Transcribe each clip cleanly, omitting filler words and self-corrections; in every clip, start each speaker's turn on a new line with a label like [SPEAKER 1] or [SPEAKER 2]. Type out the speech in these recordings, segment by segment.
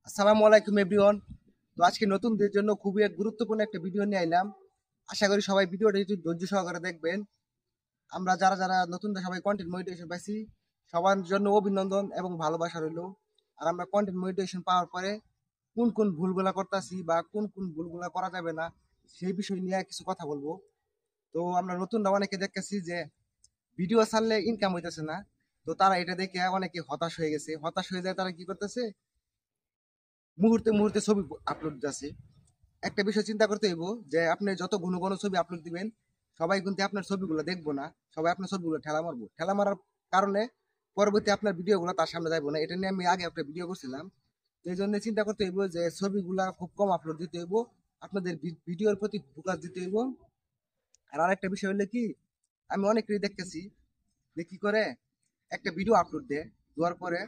[SPEAKER 1] আসসালামু আলাইকুম এভরিওয়ান। তো আজকে নতুনদের জন্য খুবই এক গুরুত্বপূর্ণ একটা ভিডিও নিয়ে আইলাম। আশা করি সবাই ভিডিওটা একটু ধৈর্য সহকারে দেখবেন। আমরা যারা যারা নতুন সবাই কন্টেন্ট মনিটাইজেশন পাইছি সবার জন্য অভিনন্দন এবং ভালোবাসা রইলো। আর আমরা কন্টেন্ট মনিটাইজেশন পাওয়ার পরে কোন কোন ভুলগুলা করতেছি বা কোন কোন ভুলগুলা করা যাবে না সেই বিষয় নিয়ে কিছু কথা বলবো। তো আমরা নতুনরা অনেকে দেখতেছি যে ভিডিও ছাড়লে ইনকাম হইতেছে না। তো তারা এটা দেখে অনেকে হতাশ হয়ে গেছে, হতাশ হয়ে যায়। তারা কি করতেছে, মুহূর্তে মুহূর্তে ছবি আপলোড দিতেছে। একটা বিষয় চিন্তা করতে হইব যে আপনি যত ঘন ঘন ছবি আপলোড দিবেন সবাই কিন্তু আপনার ছবিগুলো দেখবো না, সবাই আপনার ছবিগুলো ঠেলা মারবো। ঠেলা মারার কারণে পরবর্তী আপনার ভিডিওগুলো তার সামনে যাইবো না। এটা নিয়ে আমি আগে একটা ভিডিও করছিলাম। তো এই জন্য চিন্তা করতে হইব যে ছবিগুলা খুব কম আপলোড দিতে হইব, আপনাদের ভিডিওর প্রতি ফোকাস দিতে হইব। আর আরেকটা বিষয় হলো কি, আমি অনেকেরই দেখতেছি যে কি করে একটা ভিডিও আপলোড দেওয়ার পরে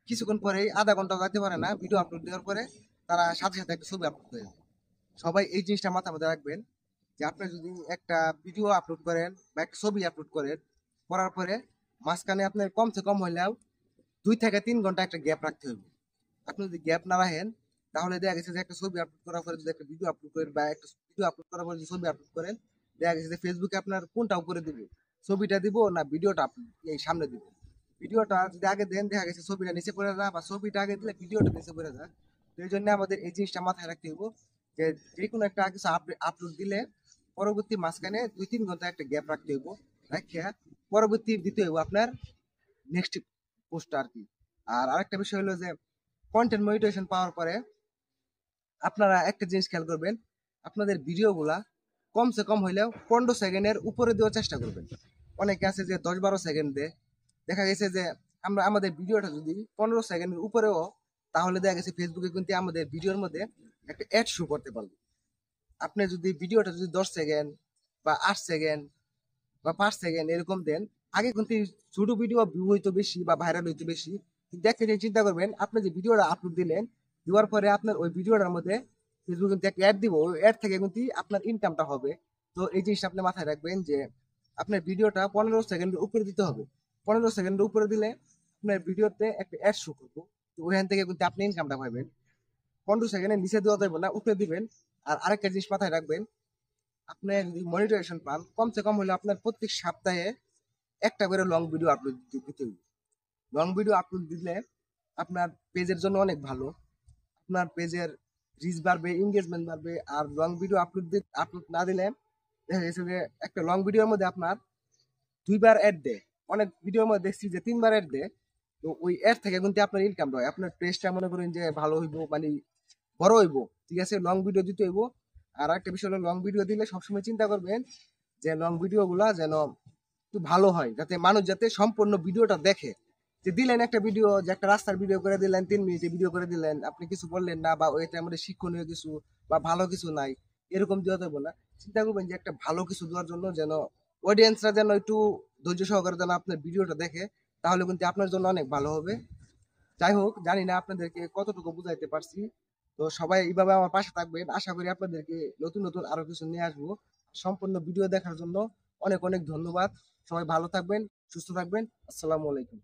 [SPEAKER 1] কিছুক্ষণ পরেই আধা ঘন্টা যাইতে পারে না, ভিডিও আপলোড দেওয়ার পরে তারা সাথে সাথে একটা ছবি আপলোড করে দেয়। সবাই এই জিনিসটা মাথার মধ্যে রাখবেন যে আপনি যদি একটা ভিডিও আপলোড করেন বা একটা ছবি আপলোড করেন, করার পরে মাঝখানে আপনার কমসে কম হইলেও 2 থেকে 3 ঘন্টা একটা গ্যাপ রাখতে হবে। আপনি যদি গ্যাপ না রাখেন তাহলে দেখা গেছে যে একটা ছবি আপলোড করার পরে যদি একটা ভিডিও আপলোড করেন বা একটা ভিডিও আপলোড করার পরে যদি ছবি আপলোড করেন, দেখা গেছে যে ফেসবুকে আপনার কোনটা উপরে দিব, ছবিটা দিব না ভিডিওটা এই সামনে দিব। ভিডিওটা যদি আগে দেন দেখা গেছে ছবিটা নিচে পড়ে যায়, বা ছবিটা আগে দিলে ভিডিওটা নিচে পড়ে যায়। তো এই জন্য আমাদের এই জিনিসটা মাথায় রাখতে হইব যে যে কোনো একটা কিছু আপলোড দিলে পরবর্তী মাঝখানে 2-3 ঘন্টা একটা গ্যাপ রাখতে হইব। রাখিয়া পরবর্তী দিতে হইব আপনার নেক্সট পোস্ট আর কি। আর আরেকটা বিষয় হলো যে কন্টেন্ট মনিটাইজেশন পাওয়ার পরে আপনারা একটা জিনিস খেয়াল করবেন, আপনাদের ভিডিওগুলা কমসে কম হইলেও 15 সেকেন্ডের উপরে দেওয়ার চেষ্টা করবেন। অনেকে আছে যে 10-12 সেকেন্ড দেয়। দেখা গেছে যে আমরা আমাদের ভিডিওটা যদি 15 সেকেন্ডের উপরেও, তাহলে দেখা গেছে ফেসবুকে কিন্তু আমাদের ভিডিওর মধ্যে একটা অ্যাড শো করতে পারবে। আপনি যদি ভিডিওটা যদি 10 সেকেন্ড বা 8 সেকেন্ড বা 5 সেকেন্ড এরকম দেন, আগে কিন্তু ছোট ভিডিও ভিউ হইতো বেশি বা ভাইরাল হইতো বেশি। কিন্তু একটা জিনিস চিন্তা করবেন, আপনি যে ভিডিওটা আপলোড দিলেন, দেওয়ার পরে আপনার ওই ভিডিওটার মধ্যে ফেসবুক কিন্তু একটা অ্যাড দিব, ওই অ্যাড থেকে কিন্তু আপনার ইনকামটা হবে। তো এই জিনিসটা আপনি মাথায় রাখবেন যে আপনার ভিডিওটা 15 সেকেন্ডের উপরে দিতে হবে। 15 সেকেন্ডের উপরে দিলে আপনার ভিডিওতে একটা অ্যাড শো করবো। তো ওইখান থেকে কিন্তু আপনি ইনকামটা পাবেন। 15 সেকেন্ডের নিচে দেওয়া যাবে না, উপরে দিবেন। আর আরেকটা জিনিস মাথায় রাখবেন, আপনি যদি মনিটাইজেশন পান কমসে কম হলে আপনার প্রত্যেক সপ্তাহে একটা করে লং ভিডিও আপলোড দিতে হবে। লং ভিডিও আপলোড দিলে আপনার পেজের জন্য অনেক ভালো। আপনার পেজের রিচ বাড়বে, এঙ্গেজমেন্ট বাড়বে। আর লং ভিডিও আপলোড না দিলে দেখা গেছে যে একটা লং ভিডিওর মধ্যে আপনার 2বার অ্যাড দেয়। অনেক ভিডিওর মধ্যে দেখছি যে 3বার অ্যাড দেয়। তো ওই অ্যাড থেকে কিন্তু আপনার ইনকাম হয়, আপনার পেজটা মনে করেন যে ভালো হইব, মানে বড় হইব। ঠিক আছে, লং ভিডিও দিতে হইব। আর একটা বিষয় হলো, লং ভিডিও দিলে সবসময় চিন্তা করবেন যে লং ভিডিও গুলা যেন একটু ভালো হয়, যাতে মানুষ যাতে সম্পূর্ণ ভিডিওটা দেখে। যে দিলেন একটা ভিডিও, যে একটা রাস্তার ভিডিও করে দিলেন, 3 মিনিটে ভিডিও করে দিলেন, আপনি কিছু বললেন না বা ওইটার মধ্যে শিক্ষণীয় কিছু বা ভালো কিছু নাই, এরকম দেওয়া যাবে না। চিন্তা করবেন যে একটা ভালো কিছু দেওয়ার জন্য যেন অডিয়েন্সরা যেন একটু ধৈর্য সহকারে যেন আপনার ভিডিওটা দেখে, তাহলে কিন্তু আপনার জন্য অনেক ভালো হবে। যাই হোক, জানি না আপনাদেরকে কতটুকু বুঝাইতে পারছি। তো সবাই এইভাবে আমার পাশে থাকবেন, আশা করি আপনাদেরকে নতুন নতুন আরো কিছু নিয়ে আসবো। সম্পূর্ণ ভিডিও দেখার জন্য অনেক অনেক ধন্যবাদ। সবাই ভালো থাকবেন, সুস্থ থাকবেন। আসসালামু আলাইকুম।